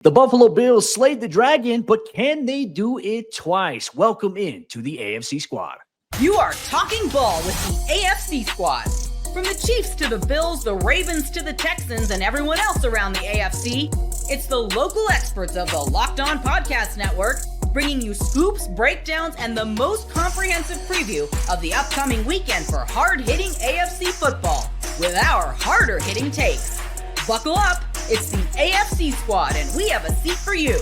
The Buffalo Bills slayed the dragon, but can they do it twice? Welcome in to the AFC Squad. You are talking ball with the AFC Squad. From the Chiefs to the Bills, the Ravens to the Texans, and everyone else around the AFC, it's the local experts of the Locked On Podcast Network bringing you scoops, breakdowns, and the most comprehensive preview of the upcoming weekend for hard-hitting AFC football with our harder-hitting takes. Buckle up, it's the AFC Squad, and we have a seat for you.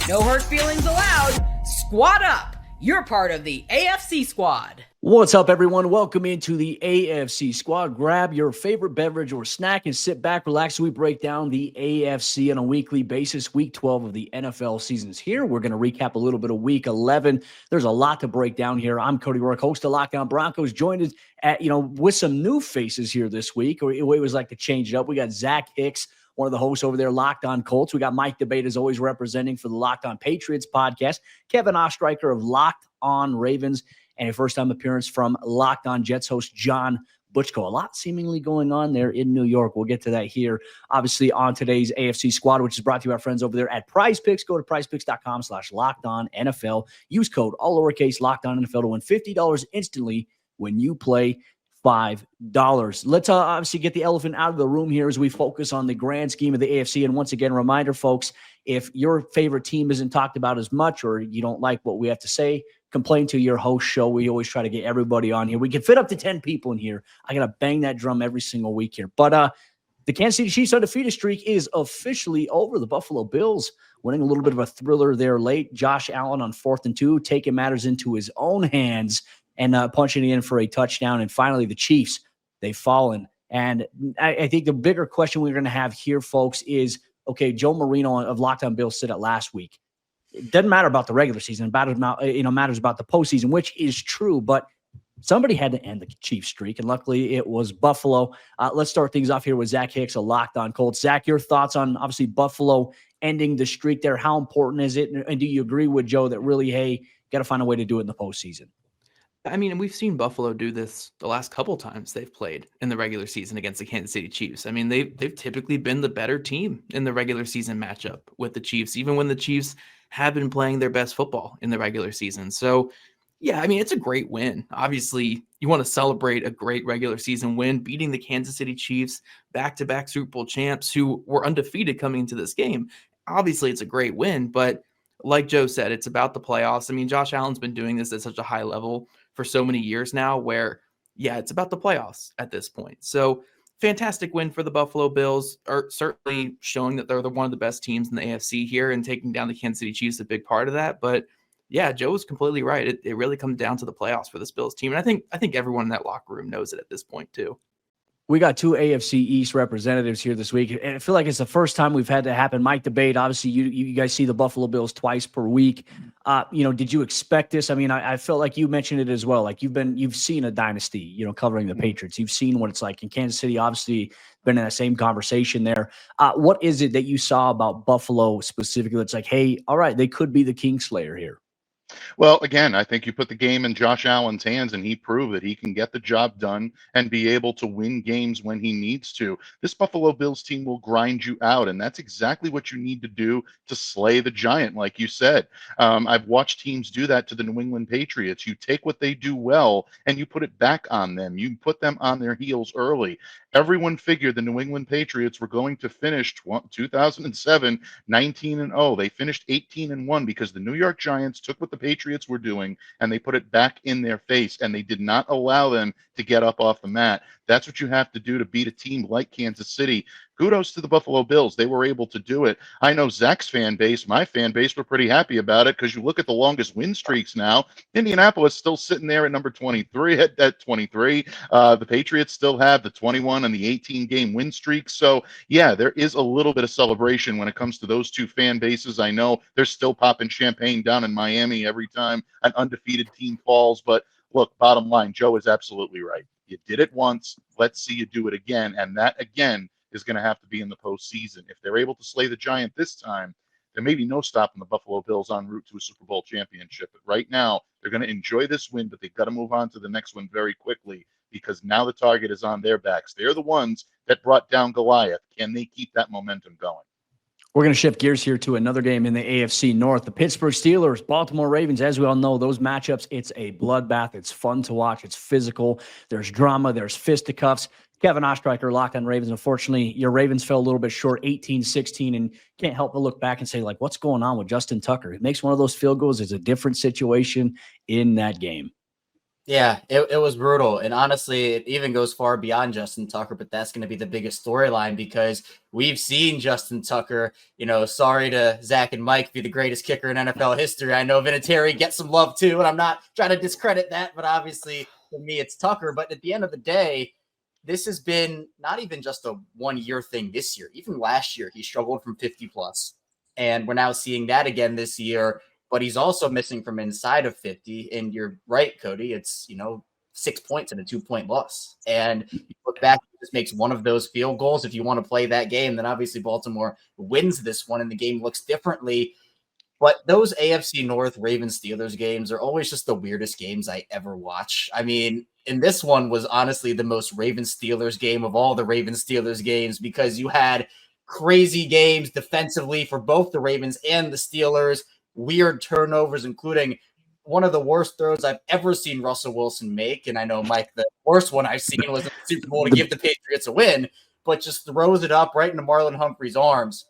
No hurt feelings allowed. Squad up. You're part of the AFC Squad. What's up, everyone? Welcome into the AFC Squad. Grab your favorite beverage or snack and sit back, relax as we break down the AFC on a weekly basis. Week 12 of the NFL season's here. We're going to recap a little bit of Week 11. There's a lot to break down here. I'm Cody Rourke, host of Locked On Broncos, joined with some new faces here this week. It was like to change it up. We got Zach Hicks, one of the hosts over there, Locked On Colts. We got Mike Debate, as always, representing for the Locked On Patriots podcast. Kevin Ostreicher of Locked On Ravens, and a first-time appearance from Locked On Jets host John Butchko. A lot seemingly going on there in New York. We'll get to that here, obviously, on today's AFC Squad, which is brought to you by our friends over there at PrizePicks. Go to prizepicks.com/LockedOnNFL. Use code, all lowercase, LockedOnNFL to win $50 instantly when you play $5. Let's obviously get the elephant out of the room here as we focus on the grand scheme of the AFC. And once again, reminder, folks, if your favorite team isn't talked about as much or you don't like what we have to say, complain to your host show. We always try to get everybody on here. We can fit up to 10 people in here. I got to bang that drum every single week here. But the Kansas City Chiefs undefeated streak is officially over. The Buffalo Bills winning a little bit of a thriller there late. Josh Allen on 4th and 2, taking matters into his own hands and punching it in for a touchdown. And finally, the Chiefs, they've fallen. And I think the bigger question we're going to have here, folks, is, okay, Joe Marino of Locked On Bills said it last week. It doesn't matter about the regular season. It matters about the postseason, which is true. But somebody had to end the Chiefs streak, and luckily it was Buffalo. Let's start things off here with Zach Hicks of Locked On Colts. Zach, your thoughts on, obviously, Buffalo ending the streak there. How important is it? And do you agree with Joe that really, hey, got to find a way to do it in the postseason? I mean, we've seen Buffalo do this the last couple times they've played in the regular season against the Kansas City Chiefs. I mean, they've typically been the better team in the regular season matchup with the Chiefs, even when the Chiefs have been playing their best football in the regular season. So, yeah, I mean, it's a great win. Obviously, you want to celebrate a great regular season win, beating the Kansas City Chiefs, back-to-back Super Bowl champs who were undefeated coming into this game. Obviously, it's a great win, but like Joe said, it's about the playoffs. I mean, Josh Allen's been doing this at such a high level for so many years now where, yeah, it's about the playoffs at this point. So fantastic win for the Buffalo Bills, are certainly showing that they're one of the best teams in the AFC here, and taking down the Kansas City Chiefs, a big part of that. But yeah, Joe was completely right. It really comes down to the playoffs for this Bills team. And I think everyone in that locker room knows it at this point too. We got two AFC East representatives here this week, and I feel like it's the first time we've had that happen. Mike Debate, obviously, you guys see the Buffalo Bills twice per week. Did you expect this? I mean, I felt like you mentioned it as well. Like you've seen a dynasty, covering the Patriots. You've seen what it's like in Kansas City. Obviously, been in that same conversation there. What is it that you saw about Buffalo specifically that's like, hey, all right, they could be the Kingslayer here? Well, again, I think you put the game in Josh Allen's hands, and he proved that he can get the job done and be able to win games when he needs to. This Buffalo Bills team will grind you out, and that's exactly what you need to do to slay the giant, like you said. I've watched teams do that to the New England Patriots. You take what they do well, and you put it back on them. You put them on their heels early. Everyone figured the New England Patriots were going to finish 2007 19-0. They finished 18-1 because the New York Giants took what the Patriots were doing and they put it back in their face, and they did not allow them to get up off the mat. That's what you have to do to beat a team like Kansas City. Kudos to the Buffalo Bills. They were able to do it. I know Zach's fan base, my fan base, were pretty happy about it, because you look at the longest win streaks now. Indianapolis still sitting there at number 23 at 23. The Patriots still have the 21 and the 18-game win streak. So, yeah, there is a little bit of celebration when it comes to those two fan bases. I know they're still popping champagne down in Miami every time an undefeated team falls. But, look, bottom line, Joe is absolutely right. You did it once. Let's see you do it again. And that, again, is going to have to be in the postseason. If they're able to slay the giant this time, there may be no stopping the Buffalo Bills en route to a Super Bowl championship. But right now, they're going to enjoy this win, but they've got to move on to the next one very quickly, because now the target is on their backs. They're the ones that brought down Goliath. Can they keep that momentum going? We're going to shift gears here to another game in the AFC North. The Pittsburgh Steelers, Baltimore Ravens. As we all know, those matchups, it's a bloodbath. It's fun to watch. It's physical. There's drama. There's fisticuffs. Kevin Ostreicher, Locked on Ravens. Unfortunately, your Ravens fell a little bit short, 18-16, and can't help but look back and say, like, what's going on with Justin Tucker? It makes one of those field goals. It's a different situation in that game. Yeah, it was brutal. And honestly, it even goes far beyond Justin Tucker, but that's going to be the biggest storyline because we've seen Justin Tucker, sorry to Zach and Mike, be the greatest kicker in NFL history. I know Vinatieri gets some love too, and I'm not trying to discredit that, but obviously for me, it's Tucker. But at the end of the day, this has been not even just a 1 year thing this year. Even last year, he struggled from 50 plus. And we're now seeing that again this year. But he's also missing from inside of 50. And you're right, Cody. It's, 6 points and a 2-point loss. And you look back, he just makes one of those field goals. If you want to play that game, then obviously Baltimore wins this one and the game looks differently. But those AFC North Ravens Steelers games are always just the weirdest games I ever watch. I mean, and this one was honestly the most Ravens Steelers game of all the Ravens Steelers games because you had crazy games defensively for both the Ravens and the Steelers. Weird turnovers, including one of the worst throws I've ever seen Russell Wilson make. And I know, Mike, the worst one I've seen was in the Super Bowl to give the Patriots a win, but just throws it up right into Marlon Humphrey's arms.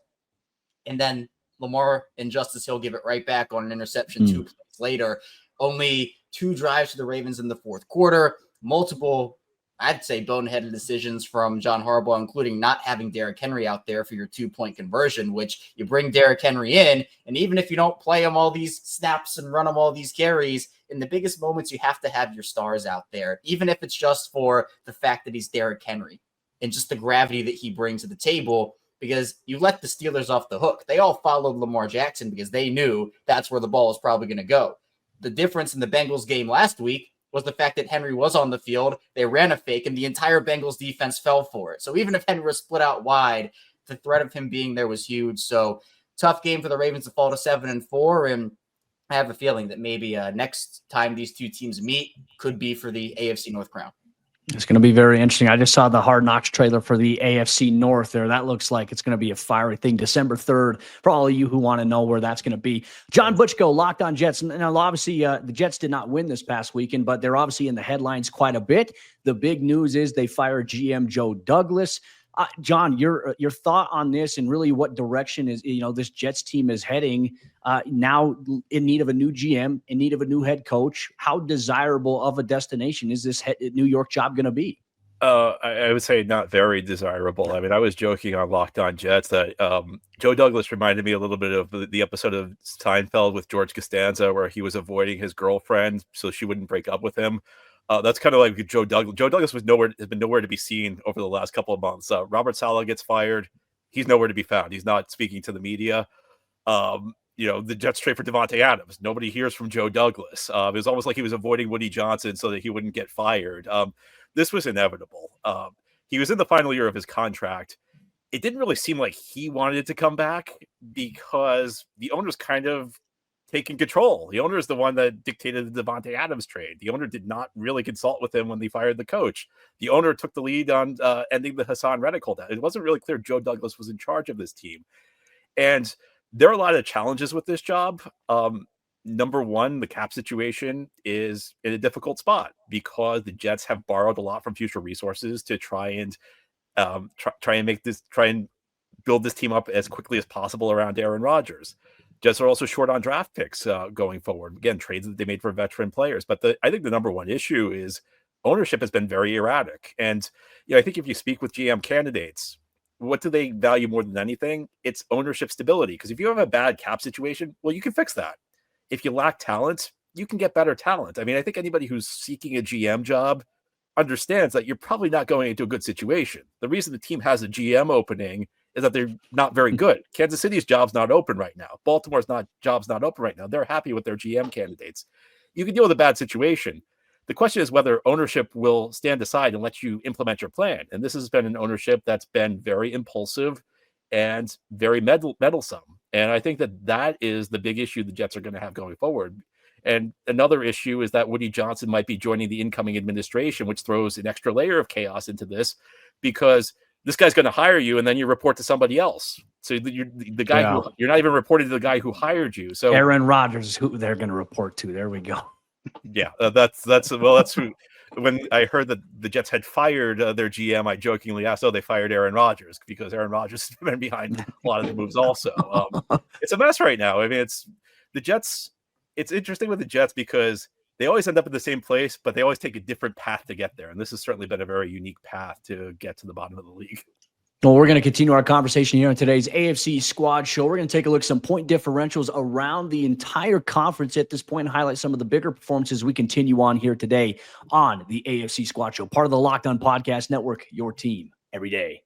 And then Lamar and Justice Hill give it right back on an interception 2 plays later. Only 2 drives to the Ravens in the fourth quarter. Multiple, I'd say, boneheaded decisions from John Harbaugh, including not having Derrick Henry out there for your 2-point conversion, which you bring Derrick Henry in, and even if you don't play him all these snaps and run him all these carries, in the biggest moments, you have to have your stars out there, even if it's just for the fact that he's Derrick Henry and just the gravity that he brings to the table, because you let the Steelers off the hook. They all followed Lamar Jackson because they knew that's where the ball is probably going to go. The difference in the Bengals game last week was the fact that Henry was on the field. They ran a fake, and the entire Bengals defense fell for it. So even if Henry was split out wide, the threat of him being there was huge. So tough game for the Ravens to fall to 7-4, and I have a feeling that maybe next time these two teams meet could be for the AFC North crown. It's going to be very interesting. I just saw the Hard Knocks trailer for the AFC North there. That looks like it's going to be a fiery thing. December 3rd, for all of you who want to know where that's going to be. John Butchko, Locked on Jets. Now, obviously, the Jets did not win this past weekend, but they're obviously in the headlines quite a bit. The big news is they fired GM Joe Douglas. John, your thought on this and really what direction is this Jets team is heading now in need of a new GM, in need of a new head coach. How desirable of a destination is this New York job going to be? I would say not very desirable. I mean, I was joking on Locked on Jets that Joe Douglas reminded me a little bit of the episode of Seinfeld with George Costanza where he was avoiding his girlfriend so she wouldn't break up with him. That's kind of like Joe Douglas. Joe Douglas has been nowhere to be seen over the last couple of months. Robert Saleh gets fired. He's nowhere to be found. He's not speaking to the media. The Jets trade for Devontae Adams. Nobody hears from Joe Douglas. It was almost like he was avoiding Woody Johnson so that he wouldn't get fired. This was inevitable. He was in the final year of his contract. It didn't really seem like he wanted to come back because the owner was kind of taking control. The owner is the one that dictated the Devontae Adams trade. The owner did not really consult with him when they fired the coach. The owner took the lead on ending the Hassan Reddick holdout. It wasn't really clear Joe Douglas was in charge of this team. And there are a lot of challenges with this job. Number one, the cap situation is in a difficult spot because the Jets have borrowed a lot from future resources to try and build this team up as quickly as possible around Aaron Rodgers. Jets are also short on draft picks going forward. Again, trades that they made for veteran players. But I think the number one issue is ownership has been very erratic. And I think if you speak with GM candidates, what do they value more than anything? It's ownership stability. Because if you have a bad cap situation, well, you can fix that. If you lack talent, you can get better talent. I mean, I think anybody who's seeking a GM job understands that you're probably not going into a good situation. The reason the team has a GM opening is that they're not very good. Kansas City's job's not open right now. Baltimore's job's not open right now. They're happy with their GM candidates. You can deal with a bad situation. The question is whether ownership will stand aside and let you implement your plan. And this has been an ownership that's been very impulsive and very meddlesome. And I think that is the big issue the Jets are going to have going forward. And another issue is that Woody Johnson might be joining the incoming administration, which throws an extra layer of chaos into this because this guy's going to hire you, and then you report to somebody else. So you're the guy who you're not even reporting to the guy who hired you. So Aaron Rodgers is who they're going to report to. There we go. Yeah, that's who. When I heard that the Jets had fired their GM, I jokingly asked, "Oh, they fired Aaron Rodgers," because Aaron Rodgers has been behind a lot of the moves. Also, it's a mess right now. I mean, it's the Jets. It's interesting with the Jets because they always end up in the same place, but they always take a different path to get there. And this has certainly been a very unique path to get to the bottom of the league. Well, we're going to continue our conversation here on today's AFC Squad show. We're going to take a look at some point differentials around the entire conference at this point and highlight some of the bigger performances we continue on here today on the AFC Squad show, part of the Locked On Podcast Network, your team every day.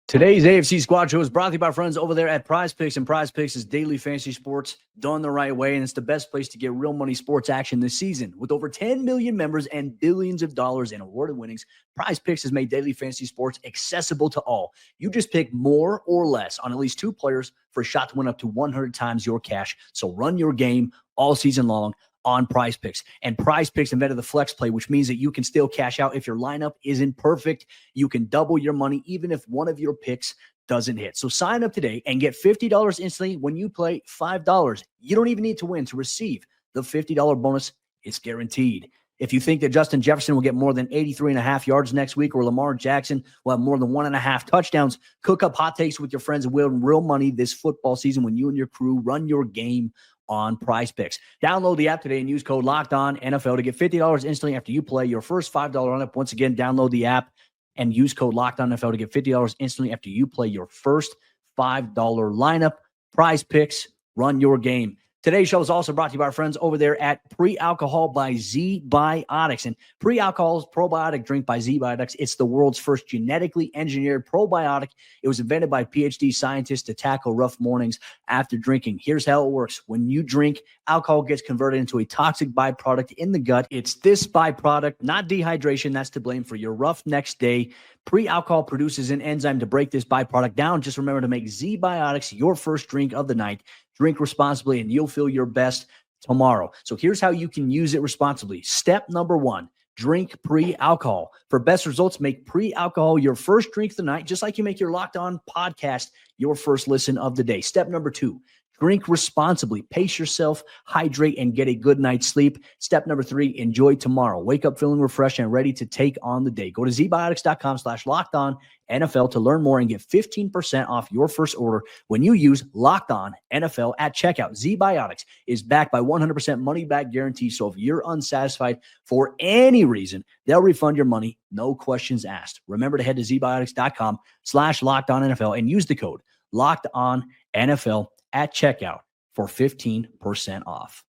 Today's AFC Squad show is brought to you by our friends over there at Prize Picks, and Prize Picks is daily fantasy sports done the right way, and it's the best place to get real money sports action this season. With over 10 million members and billions of dollars in awarded winnings, Prize Picks has made daily fantasy sports accessible to all. You just pick more or less on at least 2 players for a shot to win up to 100 times your cash. So run your game all season long on Prize Picks. And Prize Picks invented the flex play, which means that you can still cash out if your lineup isn't perfect. You can double your money even if one of your picks doesn't hit. So sign up today and get $50 instantly when you play $5. You don't even need to win to receive the $50 bonus. It's guaranteed. If you think that Justin Jefferson will get more than 83.5 yards next week, or Lamar Jackson will have more than 1.5 touchdowns, cook up hot takes with your friends and win real money this football season when you and your crew run your game on Prize Picks. Download the app today and use code LOCKEDONNFL to get $50 instantly after you play your first $5 lineup. Once again, download the app and use code LOCKEDONNFL to get $50 instantly after you play your first $5 lineup. Prize Picks, run your game. Today's show is also brought to you by our friends over there at Pre-Alcohol by Zbiotics. And Pre-Alcohol is a probiotic drink by Zbiotics. It's the world's first genetically engineered probiotic. It was invented by PhD scientists to tackle rough mornings after drinking. Here's how it works. When you drink, alcohol gets converted into a toxic byproduct in the gut. It's this byproduct, not dehydration, that's to blame for your rough next day. Pre-alcohol produces an enzyme to break this byproduct down. Just remember to make Zbiotics your first drink of the night. Drink responsibly, and you'll feel your best tomorrow. So here's how you can use it responsibly. Step number 1, drink pre-alcohol. For best results, make pre-alcohol your first drink of the night, just like you make your Locked On podcast your first listen of the day. Step number 2, drink responsibly. Pace yourself, hydrate, and get a good night's sleep. Step number 3, enjoy tomorrow. Wake up feeling refreshed and ready to take on the day. Go to zbiotics.com/LockedOnNFL to learn more and get 15% off your first order when you use Locked On NFL at checkout. Zbiotics is backed by 100% money back guarantee. So if you're unsatisfied for any reason, they'll refund your money. No questions asked. Remember to head to zbiotics.com/LockedOnNFL and use the code LockedOnNFL at checkout for 15% off.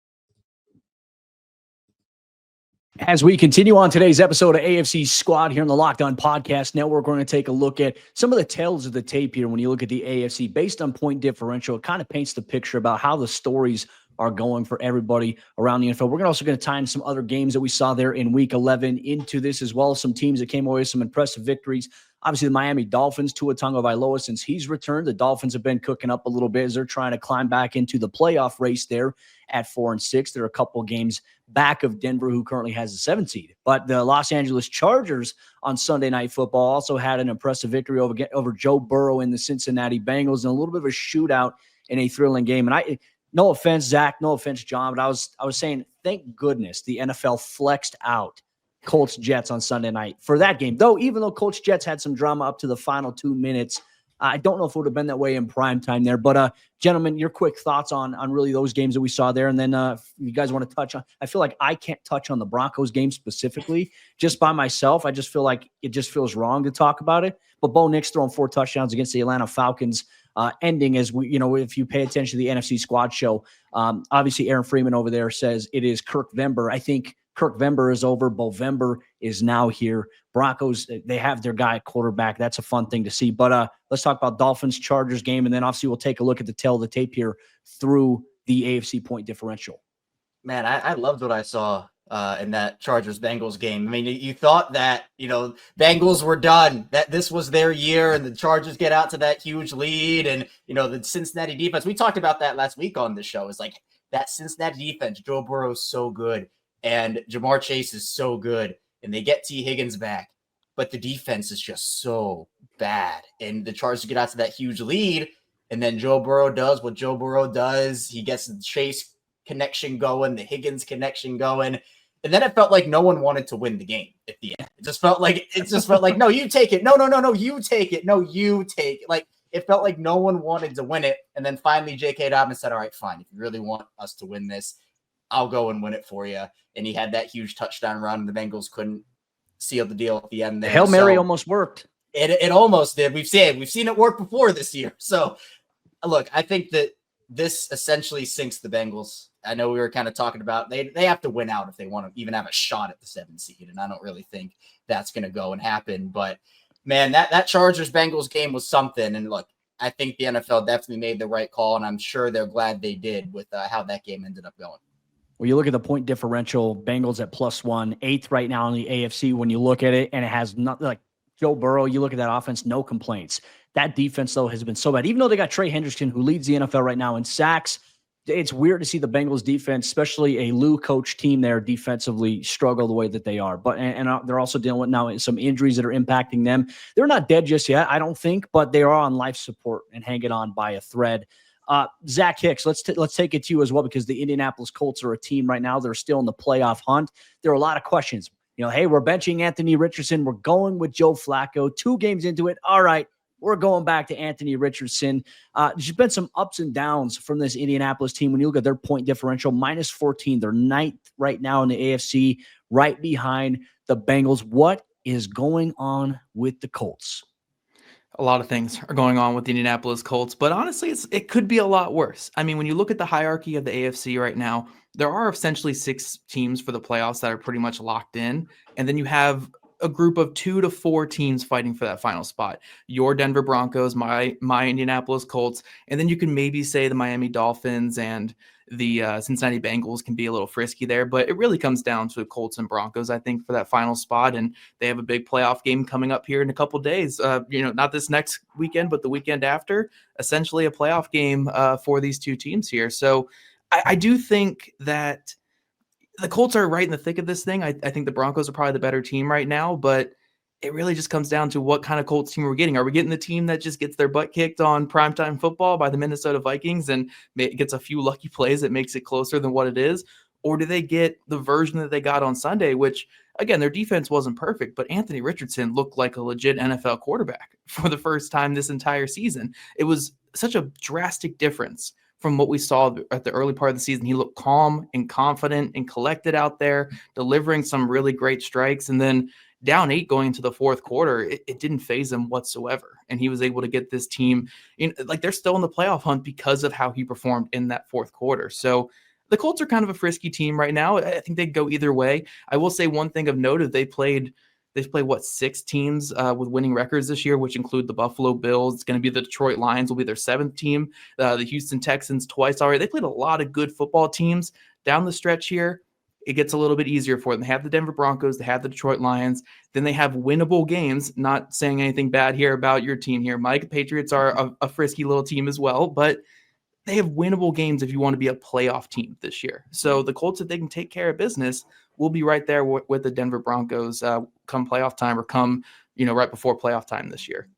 As we continue on today's episode of AFC Squad here on the Locked On Podcast Network, we're going to take a look at some of the tales of the tape here. When you look at the AFC based on point differential, it kind of paints the picture about how the stories are going for everybody around the NFL. We're also going to tie in some other games that we saw there in Week 11 into this, as well as some teams that came away with some impressive victories. Obviously, the Miami Dolphins, Tua Tagovailoa, since he's returned, the Dolphins have been cooking up a little bit as they're trying to climb back into the playoff race there at 4-6. They're a couple of games back of Denver, who currently has the 7th seed. But the Los Angeles Chargers on Sunday Night Football also had an impressive victory over Joe Burrow in the Cincinnati Bengals, and a little bit of a shootout in a thrilling game. And no offense, Zach, no offense, John, but I was saying, thank goodness the NFL flexed out Colts Jets on Sunday night for that game. Though, even though Colts Jets had some drama up to the final 2 minutes, I don't know if it would have been that way in prime time there. But gentlemen, your quick thoughts on really those games that we saw there. And then if you guys want to touch on, I feel like I can't touch on the Broncos game specifically just by myself. I just feel like it just feels wrong to talk about it. But Bo Nix throwing 4 touchdowns against the Atlanta Falcons, ending as we, if you pay attention to the NFC Squad show, obviously Aaron Freeman over there says it is Kirk-Vember. I think Kirk-Vember is over. Bovember is now here. Broncos, they have their guy at quarterback. That's a fun thing to see. But let's talk about Dolphins-Chargers game, and then obviously we'll take a look at the tail of the tape here through the AFC point differential. Man, I loved what I saw in that Chargers-Bengals game. I mean, you thought that, Bengals were done, that this was their year, and the Chargers get out to that huge lead, and, the Cincinnati defense. We talked about that last week on the show. It's like that Cincinnati defense, Joe Burrow's so good, and Jamar Chase is so good, and they get T. Higgins back. but the defense is just so bad. And the Chargers get out to that huge lead, and then Joe Burrow does what Joe Burrow does. He gets the Chase connection going, the Higgins connection going. And then it felt like no one wanted to win the game at the end. It just felt like, no, you take it. No, you take it. No, you take it. Like, it felt like no one wanted to win it. And then finally, J.K. Dobbins said, all right, fine. If you really want us to win this, I'll go and win it for you. And he had that huge touchdown run. The Bengals couldn't seal the deal at the end there. Hail Mary almost worked. It almost did. We've seen it work before this year. So, look, I think that this essentially sinks the Bengals. I know we were kind of talking about they have to win out if they want to even have a shot at the 7th seed, and I don't really think that's going to go and happen. But man, that Chargers Bengals game was something. And look, I think the NFL definitely made the right call, and I'm sure they're glad they did with how that game ended up going. Well, you look at the point differential, Bengals at +1, 8th right now in the AFC when you look at it, and it has nothing like Joe Burrow. You look at that offense, no complaints. That defense, though, has been so bad. Even though they got Trey Hendrickson, who leads the NFL right now in sacks, it's weird to see the Bengals defense, especially a Lou coach team there, defensively struggle the way that they are. But and they're also dealing with now some injuries that are impacting them. They're not dead just yet, I don't think, but they are on life support and hanging on by a thread. Zach Hicks, let's take it to you as well, because the Indianapolis Colts are a team right now. They're still in the playoff hunt. There are a lot of questions. Hey, we're benching Anthony Richardson. We're going with Joe Flacco. 2 games into it. All right. We're going back to Anthony Richardson. There's been some ups and downs from this Indianapolis team. When you look at their point differential, -14. They're 9th right now in the AFC, right behind the Bengals. What is going on with the Colts? A lot of things are going on with the Indianapolis Colts, but honestly, it could be a lot worse. I mean, when you look at the hierarchy of the AFC right now, there are essentially 6 teams for the playoffs that are pretty much locked in. And then you have a group of 2 to 4 teams fighting for that final spot. Your Denver Broncos, my Indianapolis Colts, and then you can maybe say the Miami Dolphins and the Cincinnati Bengals can be a little frisky there, but it really comes down to Colts and Broncos, I think, for that final spot. And they have a big playoff game coming up here in a couple days. Not this next weekend, but the weekend after. Essentially a playoff game for these 2 teams here. So I do think that the Colts are right in the thick of this thing. I think the Broncos are probably the better team right now, but it really just comes down to what kind of Colts team we're getting. Are we getting the team that just gets their butt kicked on primetime football by the Minnesota Vikings and gets a few lucky plays that makes it closer than what it is? Or do they get the version that they got on Sunday, which, again, their defense wasn't perfect, but Anthony Richardson looked like a legit NFL quarterback for the first time this entire season. It was such a drastic difference from what we saw at the early part of the season. He looked calm and confident and collected out there, delivering some really great strikes. And then down 8 going into the 4th quarter, it didn't faze him whatsoever. And he was able to get this team they're still in the playoff hunt because of how he performed in that 4th quarter. So the Colts are kind of a frisky team right now. I think they'd go either way. I will say one thing of note is they've played 6 teams with winning records this year, which include the Buffalo Bills. It's going to be the Detroit Lions will be their 7th team. The Houston Texans twice already. They played a lot of good football teams down the stretch here. It gets a little bit easier for them. They have the Denver Broncos. They have the Detroit Lions. Then they have winnable games. Not saying anything bad here about your team here, Mike. Patriots are a frisky little team as well, but they have winnable games if you want to be a playoff team this year. So the Colts, if they can take care of business, will be right there with the Denver Broncos come playoff time or come, right before playoff time this year.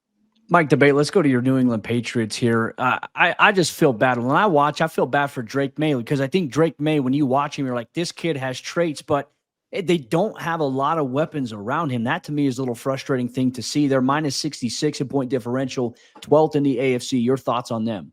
Mike Debate, let's go to your New England Patriots here. I just feel bad. When I watch, I feel bad for Drake May, because I think Drake May, when you watch him, you're like, this kid has traits, but they don't have a lot of weapons around him. That, to me, is a little frustrating thing to see. They're -66 in point differential, 12th in the AFC. Your thoughts on them?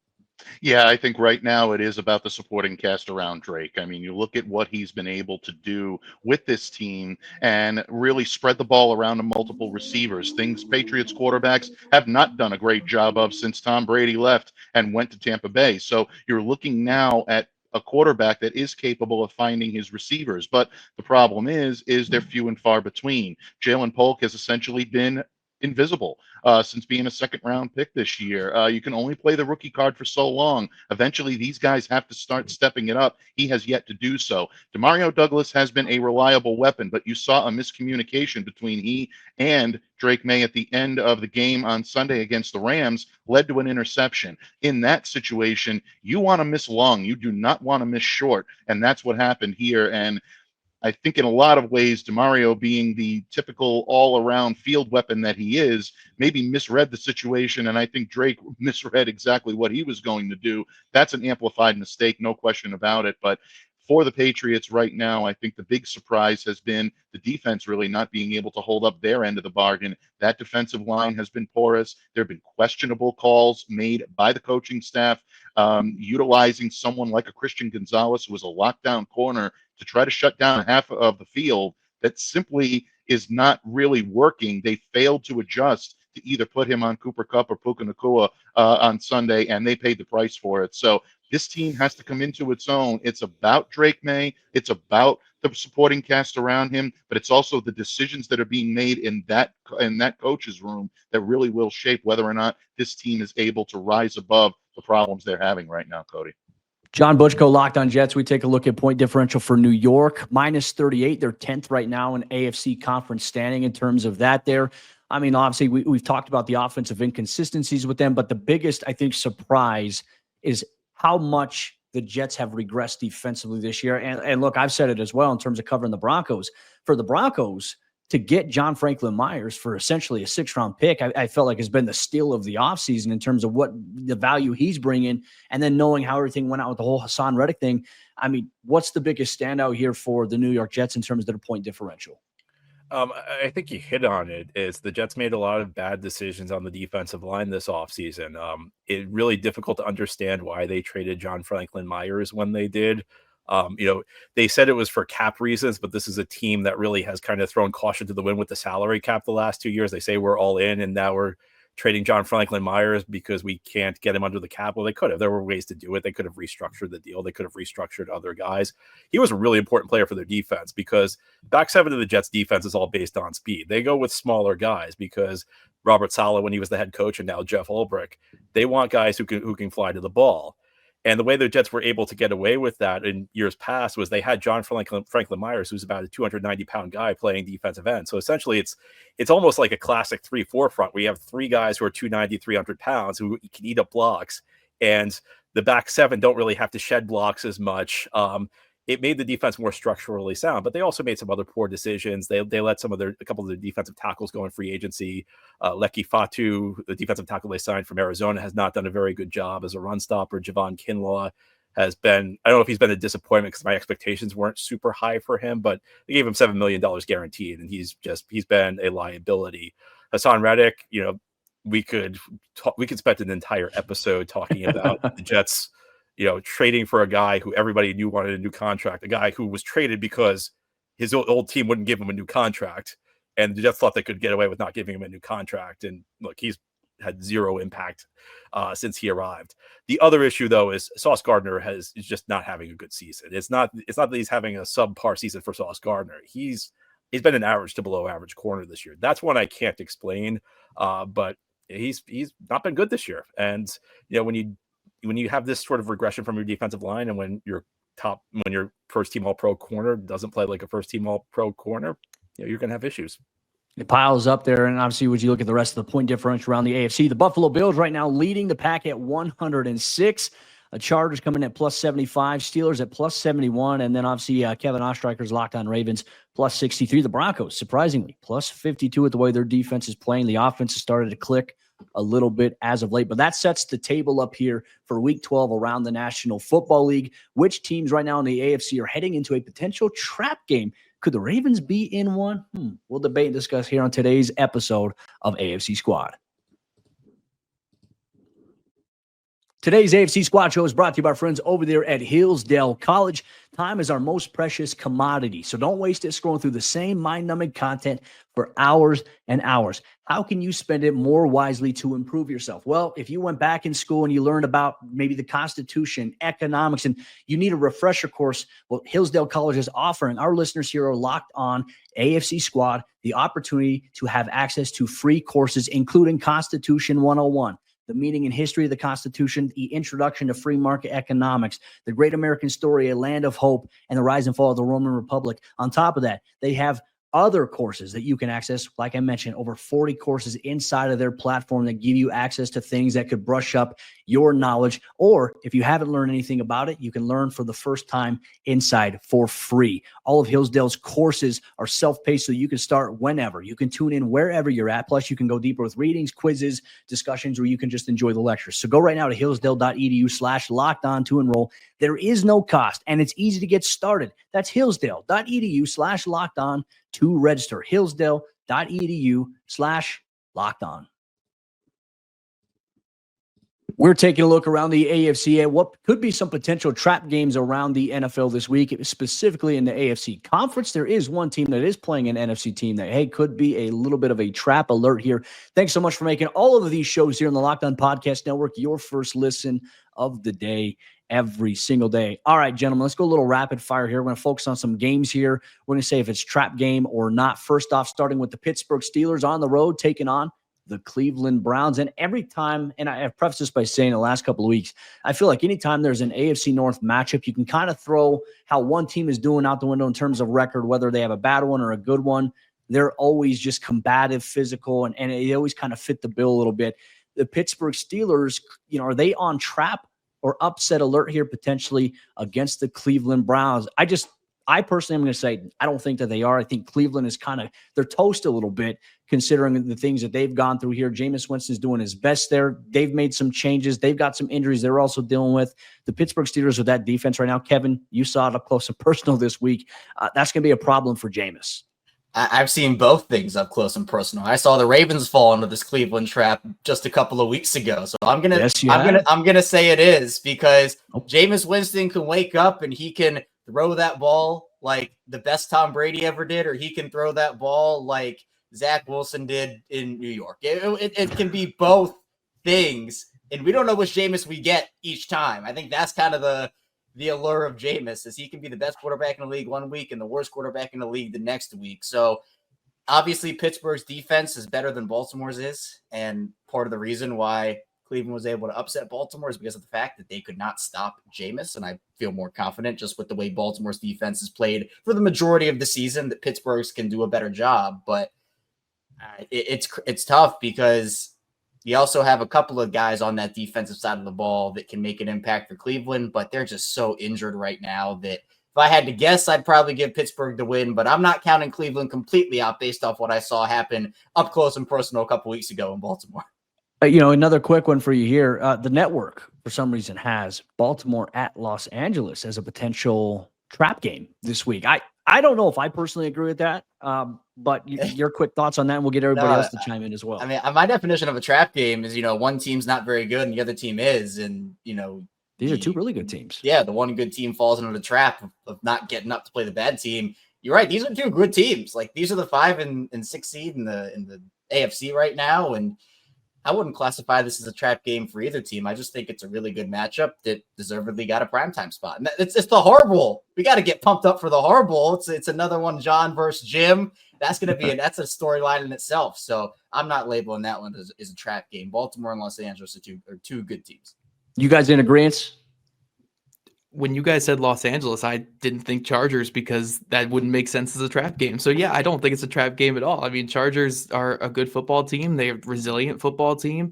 Yeah, I think right now it is about the supporting cast around Drake. I mean, you look at what he's been able to do with this team and really spread the ball around to multiple receivers, things Patriots quarterbacks have not done a great job of since Tom Brady left and went to Tampa Bay. So you're looking now at a quarterback that is capable of finding his receivers. But the problem is they're few and far between. Jalen Polk has essentially been invisible since being a 2nd-round pick this year. You can only play the rookie card for so long. Eventually, these guys have to start stepping it up. He has yet to do so. Demario Douglas has been a reliable weapon, but you saw a miscommunication between he and Drake May at the end of the game on Sunday against the Rams, led to an interception. In that situation, you want to miss long. You do not want to miss short, and that's what happened here. And I think in a lot of ways, DeMario, being the typical all-around field weapon that he is, maybe misread the situation, and I think Drake misread exactly what he was going to do. That's an amplified mistake, no question about it. But for the Patriots right now, I think the big surprise has been the defense really not being able to hold up their end of the bargain. That defensive line has been porous. There have been questionable calls made by the coaching staff, utilizing someone like a Christian Gonzalez, who was a lockdown corner, to try to shut down half of the field. That simply is not really working. They failed to adjust to either put him on Cooper Kupp or Puka Nacua on Sunday, and they paid the price for it. So this team has to come into its own. It's about Drake May. It's about the supporting cast around him, but it's also the decisions that are being made in that coach's room that really will shape whether or not this team is able to rise above the problems they're having right now, Cody. John Butchko, Locked On Jets. We take a look at point differential for New York, minus 38. They're 10th right now in AFC conference standing in terms of that there. I mean, obviously, we've talked about the offensive inconsistencies with them, but the biggest, I think, surprise is how much the Jets have regressed defensively this year. And look, I've said it as well in terms of covering the Broncos. For the Broncos to get John Franklin Myers for essentially a 6th-round pick, I felt like has been the steal of the offseason in terms of what the value he's bringing, and then knowing how everything went out with the whole Hassan Reddick thing. I mean, what's the biggest standout here for the New York Jets in terms of their point differential? I think you hit on it. Is the Jets made a lot of bad decisions on the defensive line this offseason. It's really difficult to understand why they traded John Franklin Myers when they did. They said it was for cap reasons, but this is a team that really has kind of thrown caution to the wind with the salary cap the last 2 years. They say we're all in, and now we're trading John Franklin Myers because we can't get him under the cap. Well, they could have. There were ways to do it. They could have restructured the deal. They could have restructured other guys. He was a really important player for their defense because back seven of the Jets defense is all based on speed. They go with smaller guys because Robert Saleh, when he was the head coach, and now Jeff Ulbrich, they want guys who can fly to the ball. And the way the Jets were able to get away with that in years past was they had John Franklin Myers, who's about a 290-pound guy, playing defensive end. So essentially, it's almost like a classic 3-4 front. We have three guys who are 290, 300 pounds who can eat up blocks, and the back seven don't really have to shed blocks as much. It made the defense more structurally sound, but they also made some other poor decisions. They let a couple of their defensive tackles go in free agency. Leki Fatu, the defensive tackle they signed from Arizona, has not done a very good job as a run stopper. Javon Kinlaw has been, I don't know if he's been a disappointment because my expectations weren't super high for him, but they gave him $7 million guaranteed, and he's been a liability. Hassan Reddick, we could spend an entire episode talking about the Jets, trading for a guy who everybody knew wanted a new contract, a guy who was traded because his old team wouldn't give him a new contract. And the Jets thought they could get away with not giving him a new contract. And look, he's had zero impact since he arrived. The other issue, though, is Sauce Gardner is just not having a good season. It's not that he's having a subpar season for Sauce Gardner. He's been an average to below average corner this year. That's one I can't explain, but he's not been good this year. And when you have this sort of regression from your defensive line, and when your first team all-pro corner doesn't play like a first team all-pro corner, you're going to have issues. It piles up there, and obviously, would you look at the rest of the point differential around the AFC? The Buffalo Bills right now leading the pack at 106. The Chargers coming at plus 75, Steelers at plus 71, and then obviously Kevin Ostreicher's Locked On Ravens plus 63. The Broncos, surprisingly, plus 52 with the way their defense is playing. The offense has started to click a little bit as of late, but that sets the table up here for Week 12 around the National Football League. Which teams right now in the AFC are heading into a potential trap game? Could the Ravens be in one? We'll debate and discuss here on today's episode of AFC Squad. Today's AFC Squad show is brought to you by our friends over there at Hillsdale College. Time is our most precious commodity, so don't waste it scrolling through the same mind-numbing content for hours and hours. How can you spend it more wisely to improve yourself? Well, if you went back in school and you learned about maybe the Constitution, economics, and you need a refresher course, well, Hillsdale College is offering our listeners here are locked on AFC Squad the opportunity to have access to free courses, including Constitution 101. The meaning and history of the Constitution, the introduction to free market economics, the great American story, a land of hope, and the rise and fall of the Roman Republic. On top of that, they have other courses that you can access. Like I mentioned, over 40 courses inside of their platform that give you access to things that could brush up your knowledge. Or if you haven't learned anything about it, you can learn for the first time inside for free. All of Hillsdale's courses are self-paced, so you can start whenever. You can tune in wherever you're at. Plus, you can go deeper with readings, quizzes, discussions, or you can just enjoy the lectures. So go right now to hillsdale.edu/lockedon to enroll. There is no cost, and it's easy to get started. That's hillsdale.edu/lockedon to register. hillsdale.edu/lockedon. We're taking a look around the AFC at what could be some potential trap games around the NFL this week, specifically in the AFC conference. There is one team that is playing an NFC team that, hey, could be a little bit of a trap alert here. Thanks so much for making all of these shows here on the Locked On Podcast Network your first listen of the day every single day. All right, gentlemen, let's go a little rapid fire here. We're going to focus on some games here. We're going to say if it's trap game or not. First off, starting with the Pittsburgh Steelers on the road, taking on the Cleveland Browns. And every time, and I have prefaced this by saying the last couple of weeks, I feel like anytime there's an AFC North matchup, you can kind of throw how one team is doing out the window in terms of record, whether they have a bad one or a good one. They're always just combative, physical, and they always kind of fit the bill a little bit. The Pittsburgh Steelers, are they on trap or upset alert here potentially against the Cleveland Browns? I personally am going to say I don't think that they are. I think Cleveland is they're toast a little bit considering the things that they've gone through here. Jameis Winston's doing his best there. They've made some changes. They've got some injuries they're also dealing with. The Pittsburgh Steelers with that defense right now, Kevin, you saw it up close and personal this week. That's going to be a problem for Jameis. I've seen both things up close and personal. I saw the Ravens fall into this Cleveland trap just a couple of weeks ago. So I'm gonna say it is because Jameis Winston can wake up and he can throw that ball like the best Tom Brady ever did, or he can throw that ball like Zach Wilson did in New York. It can be both things, and we don't know which Jameis we get each time. I think that's kind of the allure of Jameis, is he can be the best quarterback in the league one week and the worst quarterback in the league the next week. So obviously Pittsburgh's defense is better than Baltimore's is, and part of the reason why Cleveland was able to upset Baltimore is because of the fact that they could not stop Jameis. And I feel more confident just with the way Baltimore's defense has played for the majority of the season that Pittsburgh's can do a better job. But it's tough because you also have a couple of guys on that defensive side of the ball that can make an impact for Cleveland, but they're just so injured right now that if I had to guess, I'd probably give Pittsburgh the win, but I'm not counting Cleveland completely out based off what I saw happen up close and personal a couple weeks ago in Baltimore. Another quick one for you here. The network, for some reason, has Baltimore at Los Angeles as a potential trap game this week. I don't know if I personally agree with that, but your quick thoughts on that, and we'll get everybody else to chime in as well. I mean, my definition of a trap game is, one team's not very good and the other team is, and, these are two really good teams. Yeah, the one good team falls into the trap of not getting up to play the bad team. You're right. These are two good teams. Like, these are the 5 and 6 seed in the AFC right now, and I wouldn't classify this as a trap game for either team. I just think it's a really good matchup that deservedly got a primetime spot. And it's the Horrible. We got to get pumped up for the Horrible. It's another one, John versus Jim. That's going to be that's a storyline in itself. So I'm not labeling that one as a trap game. Baltimore and Los Angeles are two good teams. You guys in agreement? When you guys said Los Angeles, I didn't think Chargers because that wouldn't make sense as a trap game. So yeah, I don't think it's a trap game at all. I mean, Chargers are a good football team. They're a resilient football team,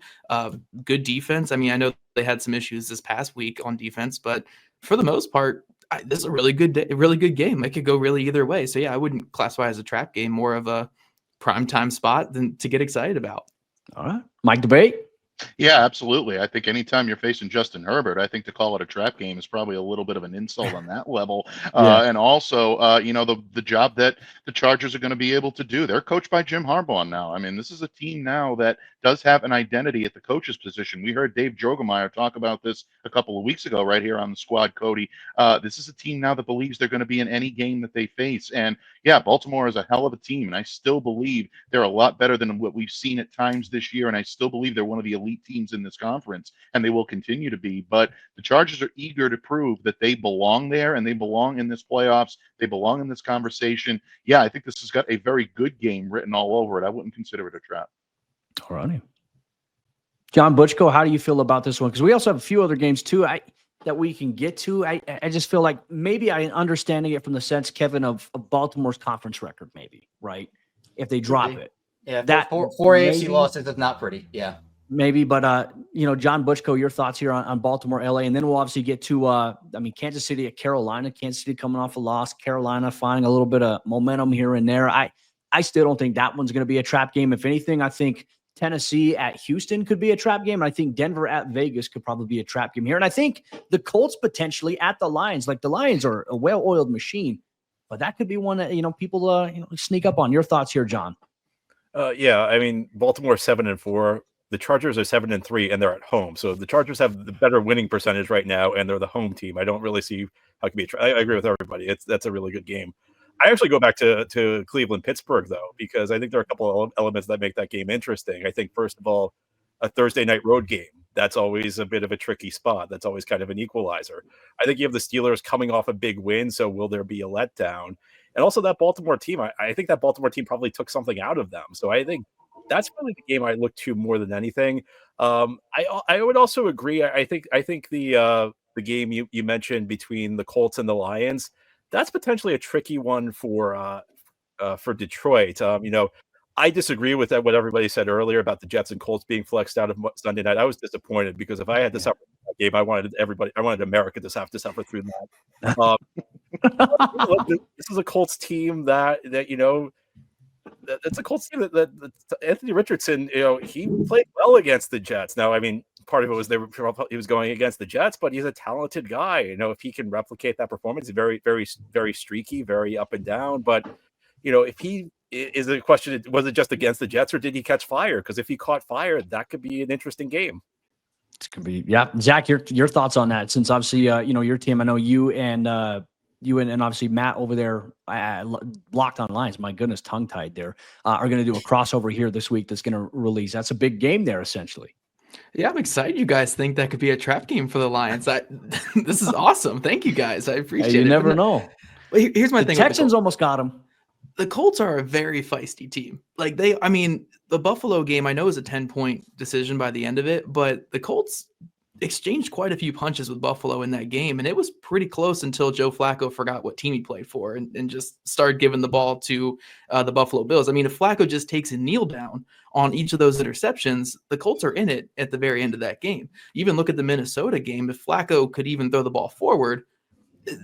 good defense. I mean, I know they had some issues this past week on defense, but for the most part, this is a really good game. It could go really either way. So yeah, I wouldn't classify it as a trap game, more of a primetime spot than to get excited about. All right. Mike Debate. Yeah, absolutely. I think anytime you're facing Justin Herbert, I think to call it a trap game is probably a little bit of an insult on that level. And also, the job that the Chargers are going to be able to do. They're coached by Jim Harbaugh now. I mean, this is a team now that does have an identity at the coach's position. We heard Dave Drogemeyer talk about this a couple of weeks ago right here on the squad, Cody. This is a team now that believes they're going to be in any game that they face. And yeah, Baltimore is a hell of a team, and I still believe they're a lot better than what we've seen at times this year, and I still believe they're one of the elite teams in this conference, and they will continue to be. But the Chargers are eager to prove that they belong there, and they belong in this playoffs. They belong in this conversation. Yeah, I think this has got a very good game written all over it. I wouldn't consider it a trap. All righty. John Butchko, how do you feel about this one? Because we also have a few other games too. that we can get to. I just feel like maybe I'm understanding it from the sense, Kevin, of Baltimore's conference record, maybe, right? If they drop it. Yeah, that four AFC maybe, losses is not pretty. Yeah. Maybe, but John Butchko, your thoughts here on Baltimore, LA, and then we'll obviously get to Kansas City at Carolina. Kansas City coming off a loss, Carolina finding a little bit of momentum here and there. I still don't think that one's going to be a trap game. If anything, I think Tennessee at Houston could be a trap game. And I think Denver at Vegas could probably be a trap game here. And I think the Colts potentially at the Lions. Like, the Lions are a well-oiled machine, but that could be one that people sneak up on. Your thoughts here, John? Yeah, I mean, Baltimore 7-4. The Chargers are 7-3, and they're at home. So the Chargers have the better winning percentage right now, and they're the home team. I don't really see how it can be. I agree with everybody. That's a really good game. I actually go back to Cleveland, Pittsburgh, though, because I think there are a couple of elements that make that game interesting. I think, first of all, a Thursday night road game. That's always a bit of a tricky spot. That's always kind of an equalizer. I think you have the Steelers coming off a big win, so will there be a letdown? And also that Baltimore team, I think that Baltimore team probably took something out of them. So I think that's really the game I look to more than anything. I would also agree. I think the game you mentioned between the Colts and the Lions, that's potentially a tricky one for Detroit. I disagree with what everybody said earlier about the Jets and Colts being flexed out of Sunday night. I was disappointed because if I had to suffer through that game, I wanted America to have to suffer through that. This is a Colts team that it's a Colts team that Anthony Richardson, he played well against the Jets. Now, I mean, part of it was he was going against the Jets, but he's a talented guy. If he can replicate that performance, very, very, very streaky, very up and down. But if he is the question, was it just against the Jets or did he catch fire? Because if he caught fire, that could be an interesting game. It could be, yeah. Zach, your thoughts on that? Since obviously, your team, I know you and obviously Matt over there, Locked On Lions, my goodness, tongue-tied there, are going to do a crossover here this week that's going to release. That's a big game there, essentially. Yeah, I'm excited you guys think that could be a trap game for the Lions. This is awesome. Thank you, guys. I appreciate it. You never know. But here's my thing. The Texans almost got him. The Colts are a very feisty team. The Buffalo game I know is a 10-point decision by the end of it, but the Colts exchanged quite a few punches with Buffalo in that game, and it was pretty close until Joe Flacco forgot what team he played for and just started giving the ball to the Buffalo Bills. I mean, if Flacco just takes a kneel down on each of those interceptions, the Colts are in it at the very end of that game. Even look at the Minnesota game. If Flacco could even throw the ball forward,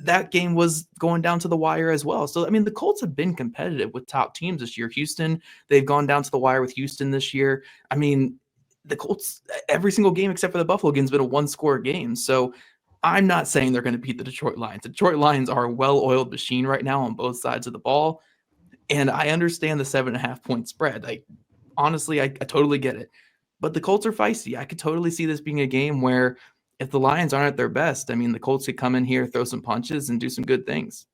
that game was going down to the wire as well. So, I mean, the Colts have been competitive with top teams this year. Houston, they've gone down to the wire with Houston this year. I mean, the Colts, every single game except for the Buffalo game has been a one-score game. So I'm not saying they're going to beat the Detroit Lions. The Detroit Lions are a well-oiled machine right now on both sides of the ball. And I understand the 7.5-point spread. Honestly, I totally get it. But the Colts are feisty. I could totally see this being a game where if the Lions aren't at their best, I mean, the Colts could come in here, throw some punches, and do some good things.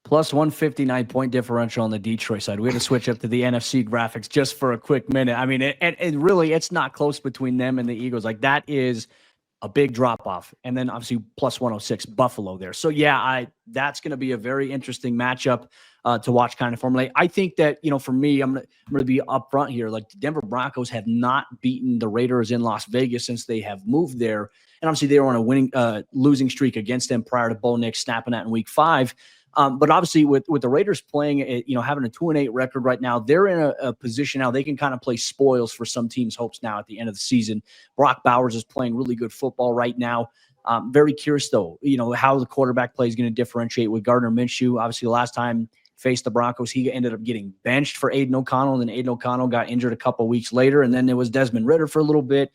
Plus 159-point differential on the Detroit side. We had to switch up to the NFC graphics just for a quick minute. I mean, it really, it's not close between them and the Eagles. Like, that is a big drop-off. And then, obviously, plus 106, Buffalo there. So, yeah, that's going to be a very interesting matchup to watch kind of formulate. I think that, for me, I'm going to be upfront here. Like, the Denver Broncos have not beaten the Raiders in Las Vegas since they have moved there. And obviously they were on a losing streak against them prior to Bo Nix snapping that in week 5. But obviously with the Raiders playing, having a 2-8 record right now, they're in a position now they can kind of play spoils for some teams' hopes now at the end of the season. Brock Bowers is playing really good football right now. Very curious though, how the quarterback play is going to differentiate with Gardner Minshew. Obviously last time faced the Broncos, he ended up getting benched for Aiden O'Connell, and then Aiden O'Connell got injured a couple weeks later, and then it was Desmond Ridder for a little bit.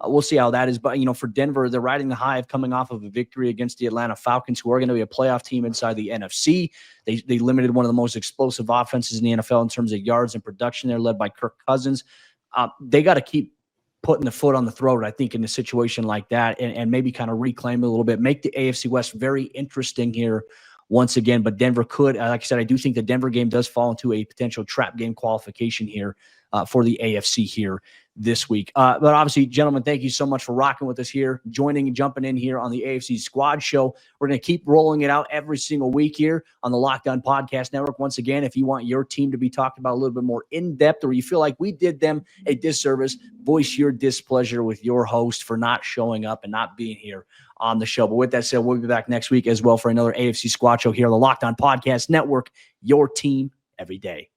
We'll see how that is. But, for Denver, they're riding the high of coming off of a victory against the Atlanta Falcons, who are going to be a playoff team inside the NFC. They limited one of the most explosive offenses in the NFL in terms of yards and production. They're led by Kirk Cousins. They got to keep putting the foot on the throat, I think, in a situation like that and maybe kind of reclaim it a little bit, make the AFC West very interesting here once again. But Denver could, like I said, I do think the Denver game does fall into a potential trap game qualification here for the AFC here this week. But obviously, gentlemen, thank you so much for rocking with us here, joining and jumping in here on the AFC Squad Show. We're going to keep rolling it out every single week here on the Locked On Podcast Network. Once again, if you want your team to be talked about a little bit more in depth, or you feel like we did them a disservice, voice your displeasure with your host for not showing up and not being here on the show. But with that said, we'll be back next week as well for another AFC Squad show here on the Locked On Podcast Network, your team every day.